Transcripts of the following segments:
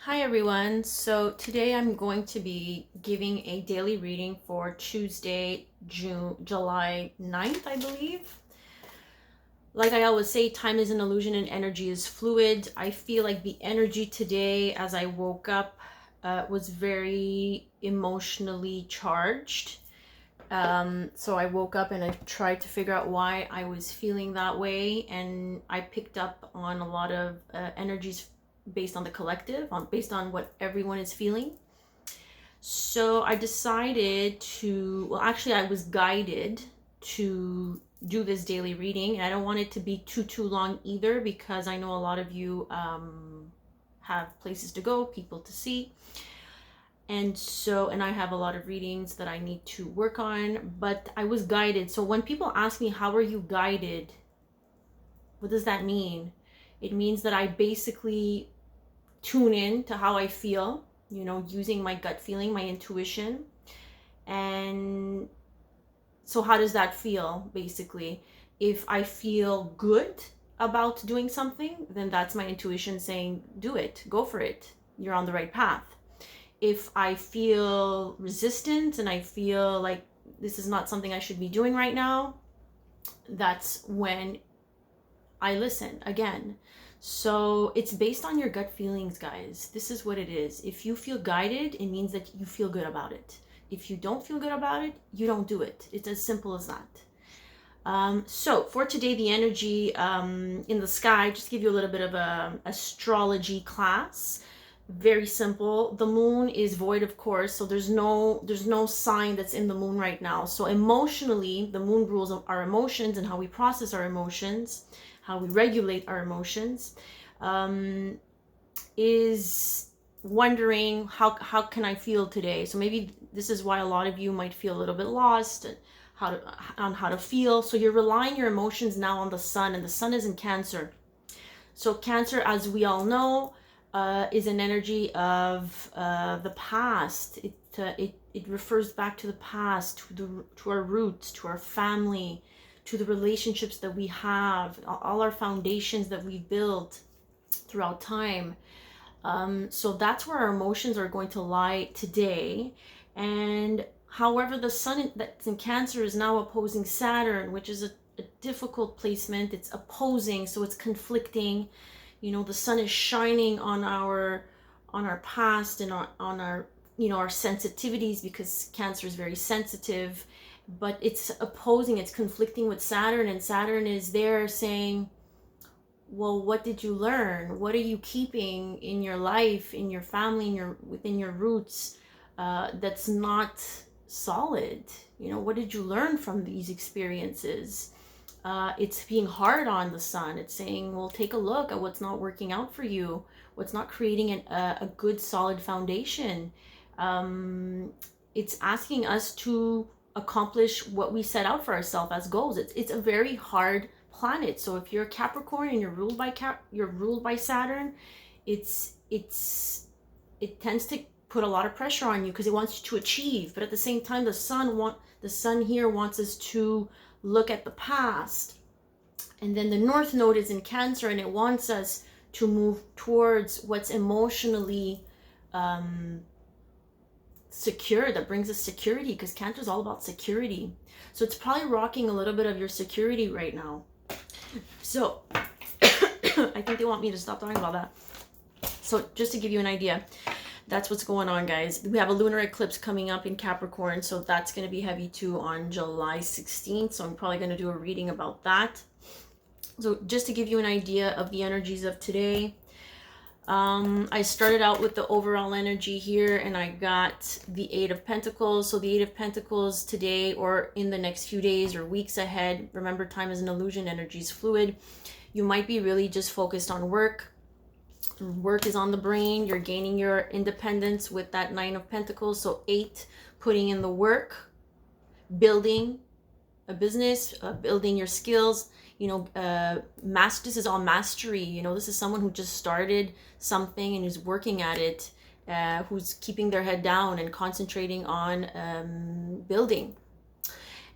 Hi everyone. So today I'm going to be giving a daily reading for Tuesday, July 9th, I believe. Like I always say, time is an illusion and energy is fluid. I feel like the energy today as I woke up was very emotionally charged. So I woke up and I tried to figure out why I was feeling that way, and I picked up on a lot of energies based on the collective, based on what everyone is feeling. So I decided to, well, actually, I was guided to do this daily reading, and I don't want it to be too long either, because I know a lot of you have places to go, people to see. And I have a lot of readings that I need to work on, but I was guided. So when people ask me, how are you guided? What does that mean? It means that I basically tune in to how I feel, using my gut feeling, my intuition. And so how does that feel? Basically, if I feel good about doing something, then that's my intuition saying, do it, go for it. You're on the right path. If I feel resistant and I feel like this is not something I should be doing right now, that's when I listen again. So it's based on your gut feelings, guys. This is what it is. If you feel guided, it means that you feel good about it. If you don't feel good about it, you don't do it. It's as simple as that. So for today, the energy in the sky, just give you a little bit of a astrology class. Very simple. The moon is void, of course, so there's no sign that's in the moon right now. So emotionally, the moon rules our emotions and how we process our emotions, how we regulate our emotions. Is wondering how can I feel today. So maybe this is why a lot of you might feel a little bit lost on how to feel. So you're relying your emotions now on the sun, and the sun is in Cancer. So Cancer, as we all know, is an energy of the past. It refers back to the past, to our roots, to our family, to the relationships that we have, all our foundations that we've built throughout time. So that's where our emotions are going to lie today. And however, the sun that's in Cancer is now opposing Saturn, which is a difficult placement. It's opposing, so it's conflicting. The sun is shining on our past and on our our sensitivities, because Cancer is very sensitive, but it's opposing, it's conflicting with Saturn, and Saturn is there saying, well, what did you learn? What are you keeping in your life, in your family, within your roots, that's not solid? What did you learn from these experiences? It's being hard on the sun. It's saying, well, take a look at what's not working out for you, what's not creating a good solid foundation. It's asking us to accomplish what we set out for ourselves as goals. It's a very hard planet. So if you're a Capricorn and you're ruled by Saturn, it tends to put a lot of pressure on you because it wants you to achieve. But at the same time, the sun here wants us to look at the past. And then the North Node is in Cancer, and it wants us to move towards what's emotionally secure, that brings us security, because Cancer is all about security. So it's probably rocking a little bit of your security right now. So I think they want me to stop talking about that. So just to give you an idea, that's what's going on, guys. We have a lunar eclipse coming up in Capricorn, so that's going to be heavy too on July 16th. So I'm probably going to do a reading about that. So just to give you an idea of the energies of today, I started out with the overall energy here, and I got the Eight of Pentacles. So the Eight of Pentacles today, or in the next few days or weeks ahead, remember, time is an illusion, energy is fluid. You might be really just focused on work. Work is on the brain. You're gaining your independence with that Nine of Pentacles. So 8, putting in the work, building a business, building your skills. This is all mastery. This is someone who just started something and is working at it, who's keeping their head down and concentrating on building.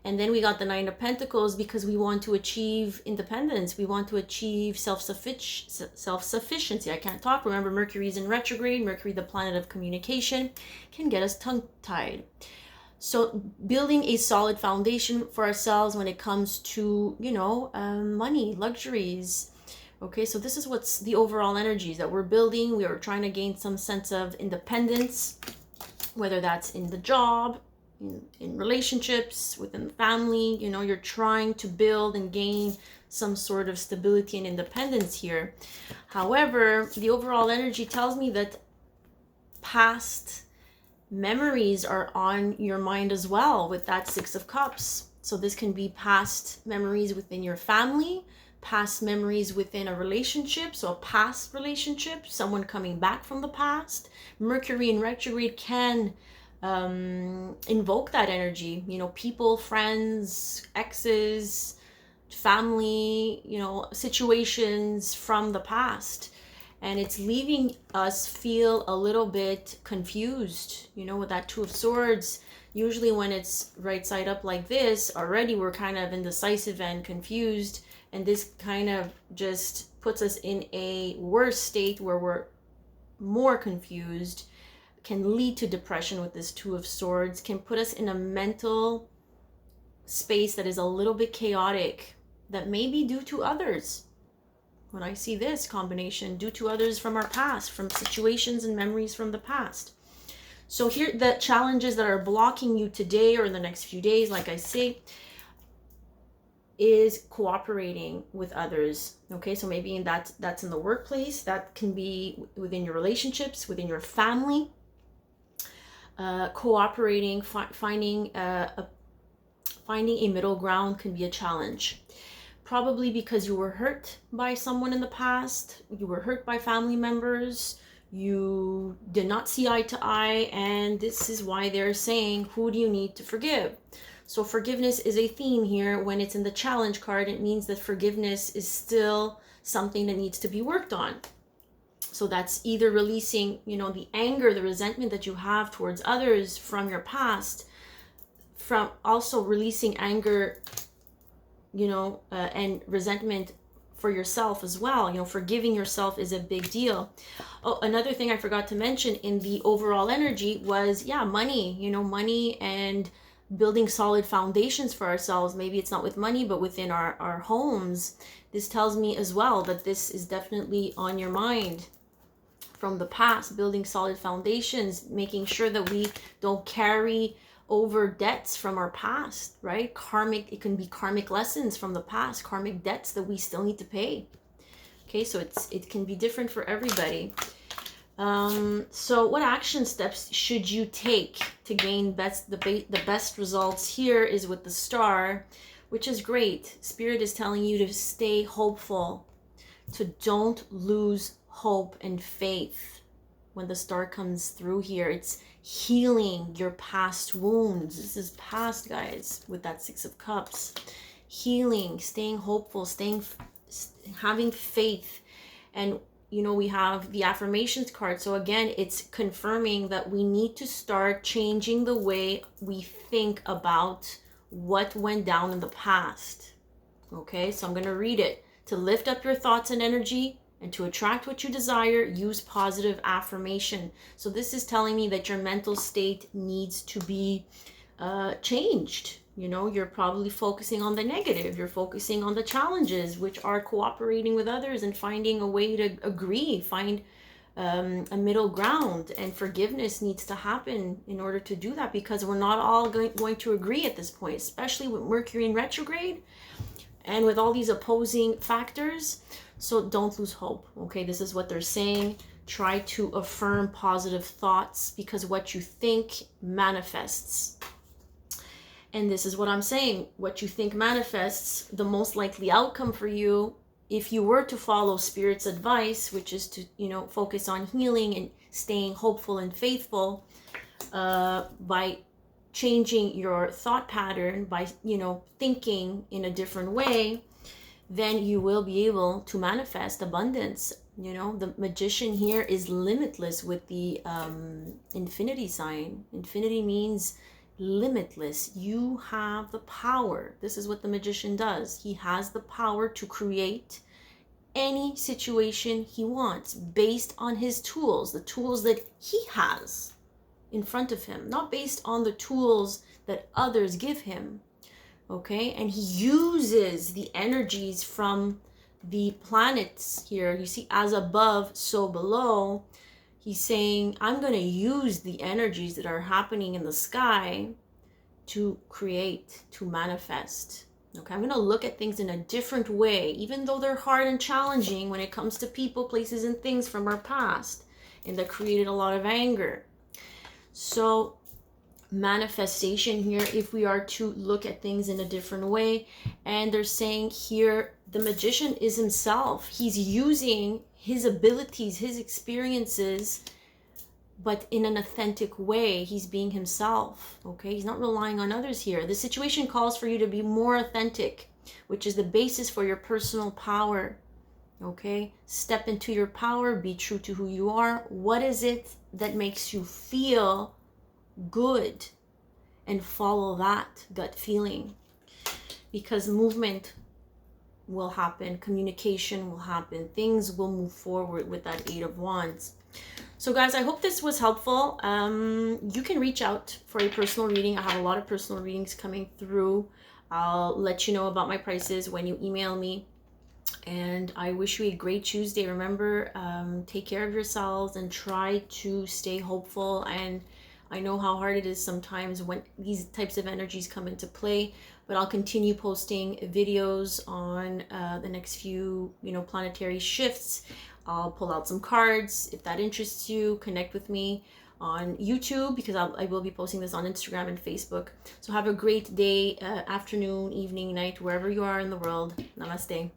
And then we got the Nine of Pentacles because we want to achieve independence. We want to achieve self-sufficiency. I can't talk. Remember, Mercury's in retrograde. Mercury, the planet of communication, can get us tongue-tied. So building a solid foundation for ourselves when it comes to, money, luxuries. Okay, so this is what's the overall energies that we're building. We are trying to gain some sense of independence, whether that's in the job, in relationships, within the family. You're trying to build and gain some sort of stability and independence here. However, the overall energy tells me that past memories are on your mind as well with that Six of Cups. So this can be past memories within your family, past memories within a relationship, so a past relationship, someone coming back from the past. Mercury in retrograde can invoke that energy, people, friends, exes, family, situations from the past. And it's leaving us feel a little bit confused, with that Two of Swords. Usually when it's right side up like this, already we're kind of indecisive and confused. And this kind of just puts us in a worse state where we're more confused, can lead to depression with this Two of Swords, can put us in a mental space that is a little bit chaotic, that may be due to others. When I see this combination, due to others from our past, from situations and memories from the past. So here, the challenges that are blocking you today or in the next few days, like I say, is cooperating with others. Okay, so maybe that's in the workplace, that can be within your relationships, within your family. Cooperating, finding a middle ground can be a challenge. Probably because you were hurt by someone in the past, you were hurt by family members, you did not see eye to eye, and this is why they're saying, who do you need to forgive? So forgiveness is a theme here. When it's in the challenge card, it means that forgiveness is still something that needs to be worked on. So that's either releasing, the anger, the resentment that you have towards others from your past, from also releasing anger, and resentment for yourself as well. Forgiving yourself is a big deal. Oh, another thing I forgot to mention in the overall energy was, money, money and building solid foundations for ourselves. Maybe it's not with money, but within our homes. This tells me as well that this is definitely on your mind from the past, building solid foundations, making sure that we don't carry over debts from our past, right? It can be karmic lessons from the past, karmic debts that we still need to pay. Okay, so it can be different for everybody. So what action steps should you take to gain the best results? Here is with the Star, which is great. Spirit is telling you to stay hopeful, to don't lose hope and faith. When the Star comes through here, it's healing your past wounds. This is past, guys, with that Six of Cups. Healing, staying hopeful, having faith. And we have the affirmations card. So again, it's confirming that we need to start changing the way we think about what went down in the past. Okay, so I'm going to read it. To lift up your thoughts and energy and to attract what you desire, use positive affirmation. So this is telling me that your mental state needs to be changed. You're probably focusing on the negative. You're focusing on the challenges, which are cooperating with others and finding a way to agree, find a middle ground. And forgiveness needs to happen in order to do that, because we're not all going to agree at this point, especially with Mercury in retrograde and with all these opposing factors. So don't lose hope. Okay, this is what they're saying. Try to affirm positive thoughts, because what you think manifests. And this is what I'm saying. What you think manifests. The most likely outcome for you, if you were to follow Spirit's advice, which is to, focus on healing and staying hopeful and faithful, by changing your thought pattern, by, thinking in a different way, then you will be able to manifest abundance. The Magician here is limitless with the infinity sign. Infinity means limitless. You have the power. This is what the magician does. He has the power to create any situation he wants based on his tools, the tools that he has in front of him, not based on the tools that others give him. Okay, and he uses the energies from the planets here. You see, as above, so below. He's saying, I'm going to use the energies that are happening in the sky to create, to manifest. Okay, I'm going to look at things in a different way, even though they're hard and challenging when it comes to people, places, and things from our past, and that created a lot of anger. So manifestation here, if we are to look at things in a different way, and they're saying here, the magician is himself. He's using his abilities, his experiences, but in an authentic way. He's being himself. Okay, he's not relying on others here. The situation calls for you to be more authentic, which is the basis for your personal power. Okay, step into your power, be true to who you are. What is it that makes you feel good, and follow that gut feeling, because movement will happen, communication will happen, things will move forward with that 8 of Wands. So guys, I hope this was helpful. You can reach out for a personal reading. I have a lot of personal readings coming through. I'll let you know about my prices when you email me. And I wish you a great Tuesday. Remember, take care of yourselves and try to stay hopeful. And I know how hard it is sometimes when these types of energies come into play, but I'll continue posting videos on the next few, planetary shifts. I'll pull out some cards. If that interests you, connect with me on YouTube, because I will be posting this on Instagram and Facebook. So have a great day, afternoon, evening, night, wherever you are in the world. Namaste.